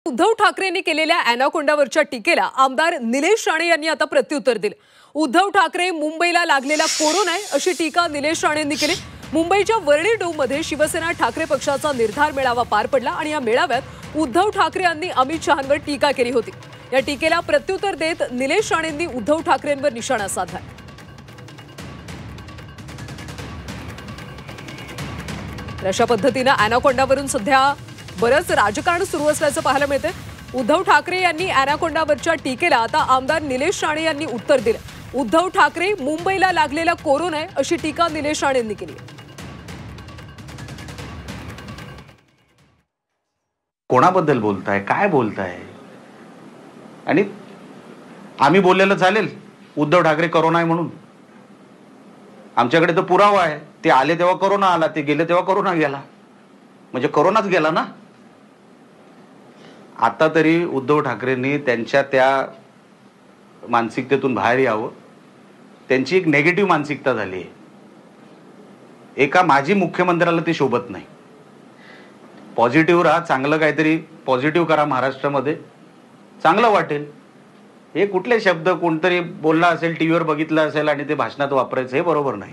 उद्धव ठाकरेंनी केलेल्या अॅनाकोंडावरच्या टीकेला आमदार निलेश राणे यांनी आता प्रत्युत्तर दिले। उद्धव ठाकरे मुंबईला लागलेला कोरोना आहे अशी टीका निलेश राणेंनी केली। मुंबईच्या वर्णी डोममध्ये शिवसेना ठाकरे पक्षाचा निर्धार मेळावा पार पडला आणि या मेळाव्यात उद्धव ठाकरे यांनी अमित शहांवर टीका केली होती। या टीकेला प्रत्युत्तर देत निलेश राणेंनी उद्धव ठाकरेंवर निशाणा साधला। अशा पद्धतीने अॅनाकोंडावरून सध्या बरंच राजकारण सुरू असल्याचं पाहायला मिळते। उद्धव ठाकरे यांनी अॅनाकोंडावरच्या टीकेला आता आमदार निलेश राणे यांनी उत्तर दिलं। उद्धव ठाकरे मुंबईला लागलेला कोरोना आहे अशी टीका निलेश राणेंनी केली। कोणाबद्दल बोलताय, काय बोलताय? आणि आम्ही बोललेलं चालेल उद्धव ठाकरे कोरोना आहे म्हणून? आमच्याकडे तो पुरावा आहे। ते आले तेव्हा कोरोना आला, ते गेले तेव्हा कोरोना गेला, म्हणजे कोरोनाच गेला ना। आता तरी उद्धव ठाकरेंनी त्यांच्या त्या मानसिकतेतून बाहेर यावं। त्यांची एक नेगेटिव्ह मानसिकता झाली आहे। एका माजी मुख्यमंत्र्याला ती शोभत नाही। पॉझिटिव्ह राहा, चांगलं काहीतरी पॉझिटिव्ह करा, महाराष्ट्रामध्ये चांगलं वाटेल। हे कुठले शब्द कोणतरी बोलला असेल, टीव्हीवर बघितलं असेल आणि ते भाषणात वापरायचं, हे बरोबर नाही।